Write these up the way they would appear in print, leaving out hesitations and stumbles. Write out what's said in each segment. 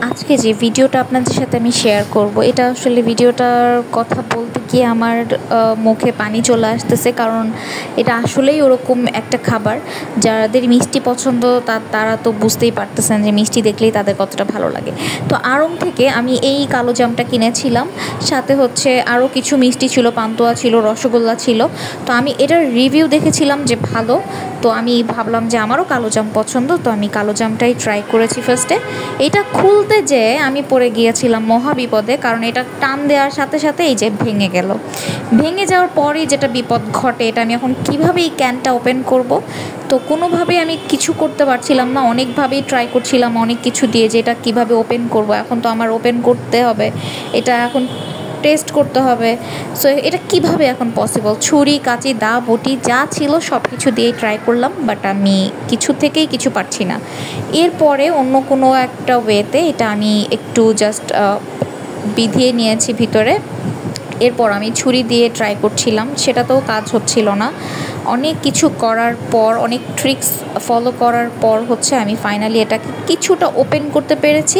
আজকে যে ভিডিওটা আপনাদের সাথে আমি শেয়ার করব, এটা আসলে ভিডিওটার কথা বলতে গিয়ে আমার মুখে পানি চলে আসতেছে, কারণ এটা আসলেই ওরকম একটা খাবার যাদের মিষ্টি পছন্দ তারা তো বুঝতেই পারতেছেন যে মিষ্টি দেখলেই তাদের কতটা ভালো লাগে। তো আড়ং থেকে আমি এই কালো জামটা কিনেছিলাম, সাথে হচ্ছে আরও কিছু মিষ্টি ছিল, পান্তুয়া ছিল, রসগোল্লা ছিল। তো আমি এটার রিভিউ দেখেছিলাম যে ভালো, তো আমি ভাবলাম যে আমারও কালো জাম পছন্দ, তো আমি কালো জামটাই ট্রাই করেছি ফার্স্টে। এটা খুলতে যেয়ে আমি পড়ে গিয়েছিলাম মহা বিপদে, কারণ এটা টান দেওয়ার সাথে সাথে এই যে ভেঙে গেল। ভেঙে যাওয়ার পরই যেটা বিপদ ঘটে, এটা আমি এখন কীভাবে এই ক্যানটা ওপেন করব, তো কোনোভাবেই আমি কিছু করতে পারছিলাম না। অনেকভাবেই ট্রাই করছিলাম অনেক কিছু দিয়ে যে এটা কীভাবে ওপেন করব। এখন তো আমার ওপেন করতে হবে, এটা এখন টেস্ট করতে হবে। সো এটা কিভাবে এখন পসিবল? ছুরি, কাঁচি, দা, বটি যা ছিল সব কিছু দিয়েই ট্রাই করলাম, বাট আমি কিছু থেকেই কিছু পারছি না। এরপরে অন্য কোনো একটা ওয়েতে এটা আমি একটু জাস্ট বিধিয়ে নিয়েছি ভিতরে। এরপর আমি ছুরি দিয়ে ট্রাই করছিলাম, সেটাতেও কাজ হচ্ছিল না। অনেক কিছু করার পর, অনেক ট্রিক্স ফলো করার পর হচ্ছে আমি ফাইনালি এটাকে কিছুটা ওপেন করতে পেরেছি।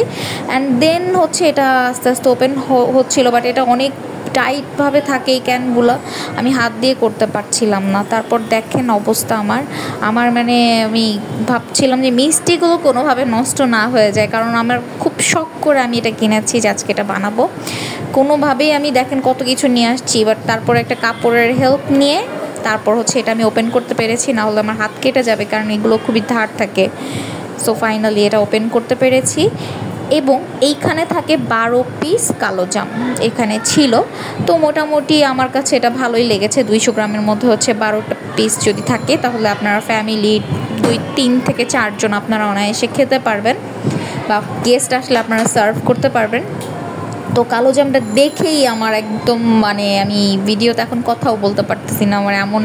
অ্যান্ড দেন হচ্ছে এটা আস্তে আস্তে ওপেন হচ্ছিল, বাট এটা অনেক টাইটভাবে থাকে এই ক্যানগুলো, আমি হাত দিয়ে করতে পারছিলাম না। তারপর দেখেন অবস্থা আমার মানে আমি ভাবছিলাম যে মিষ্টিগুলো কোনোভাবে নষ্ট না হয়ে যায়, কারণ আমার খুব শখ করে আমি এটা কিনেছি যে আজকে এটা বানাবো। কোনোভাবেই আমি দেখেন কত কিছু নিয়ে আসছি, বাট তারপর একটা কাপড়ের হেল্প নিয়ে তারপর হচ্ছে এটা আমি ওপেন করতে পেরেছি, না হলে আমার হাত কেটে যাবে, কারণ এগুলো খুবই ধার থাকে। সো ফাইনালি এটা ওপেন করতে পেরেছি। এবং এইখানে থাকে 12 পিস কালো জাম এখানে ছিল। তো মোটামুটি আমার কাছে এটা ভালোই লেগেছে। 200 গ্রামের মধ্যে হচ্ছে 12টা পিস যদি থাকে, তাহলে আপনারা ফ্যামিলি 3 থেকে 4 জন আপনারা অনায়াসে খেতে পারবেন, বা গেস্ট আসলে আপনারা সার্ভ করতে পারবেন। তো কালো জামটা দেখেই আমার একদম মানে আমি ভিডিওতে এখন কথাও বলতে পারতেছি না, আমার এমন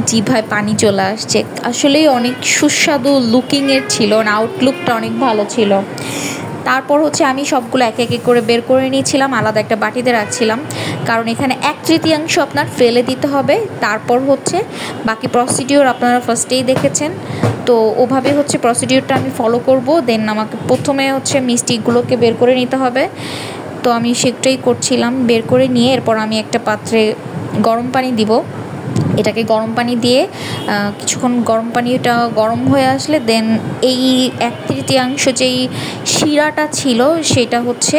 জিভায় পানি চলে আসছে। আসলেই অনেক সুস্বাদু লুকিংয়ের ছিল, আউটলুকটা অনেক ভালো ছিল। তারপর হচ্ছে আমি সবগুলো এক এক করে বের করে নিয়েছিলাম, আলাদা একটা বাটিতে রাখছিলাম, কারণ এখানে 1/3 আপনার ফেলে দিতে হবে। তারপর হচ্ছে বাকি প্রসিডিওর আপনারা ফার্স্টেই দেখেছেন, তো ওভাবে হচ্ছে প্রসিডিওরটা আমি ফলো করব। দেন আমাকে প্রথমে হচ্ছে মিষ্টিগুলোকে বের করে নিতে হবে, তো আমি সেটাই করছিলাম। বের করে নিয়ে এরপর আমি একটা পাত্রে গরম পানি দিব। এটাকে গরম পানি দিয়ে কিছুক্ষণ গরম পানিটা গরম হয়ে আসলে দেন এই 1/3 যেই শিরাটা ছিল সেটা হচ্ছে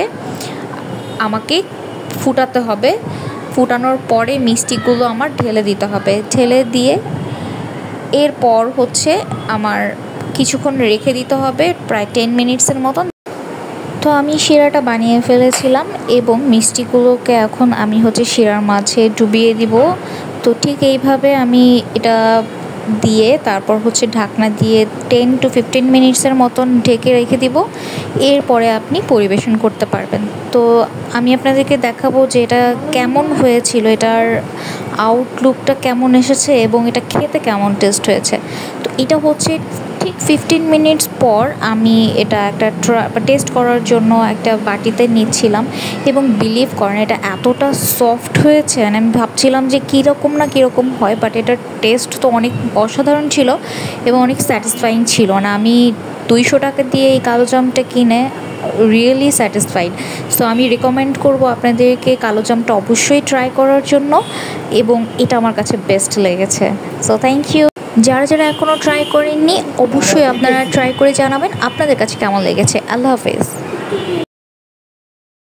আমাকে ফুটাতে হবে। ফুটানোর পরে মিষ্টিগুলো আমার ঢেলে দিতে হবে। ঢেলে দিয়ে এরপর হচ্ছে আমার কিছুক্ষণ রেখে দিতে হবে, প্রায় 10 মিনিটসের মতন। তো আমি শিরাটা বানিয়ে ফেলেছিলাম এবং মিষ্টিগুলোকে এখন আমি হচ্ছে শিরার মাঝে ডুবিয়ে দিব। তো ঠিক এইভাবে আমি এটা দিয়ে তারপর হচ্ছে ঢাকনা দিয়ে 10 to 15 মিনিটসের মতন ঢেকে রেখে দিব। এরপরে আপনি পরিবেশন করতে পারবেন। তো আমি আপনাদেরকে দেখাবো যে এটা কেমন হয়েছিল, এটার আউটলুকটা কেমন এসেছে এবং এটা খেতে কেমন টেস্ট হয়েছে। তো এটা হচ্ছে ঠিক 15 মিনিটস পর আমি এটা একটা টেস্ট করার জন্য একটা বাটিতে নিচ্ছিলাম, এবং বিলিভ করেন এটা এতটা সফট হয়েছে, আমি ভাবছিলাম যে কীরকম হয়, বাট এটার টেস্ট তো অনেক অসাধারণ ছিল এবং অনেক স্যাটিসফাইং ছিল। না, আমি 200 টাকা দিয়ে এই কালো জামটা কিনে রিয়েলি স্যাটিসফাইড। সো আমি রেকমেন্ড করব আপনাদেরকে কালো জামটা অবশ্যই ট্রাই করার জন্য, এবং এটা আমার কাছে বেস্ট লেগেছে। So thank you. যারা যারা এখনও ট্রাই করেননি অবশ্যই আপনারা ট্রাই করে জানাবেন আপনাদের কাছে কেমন লেগেছে। আল্লাহ হাফেজ।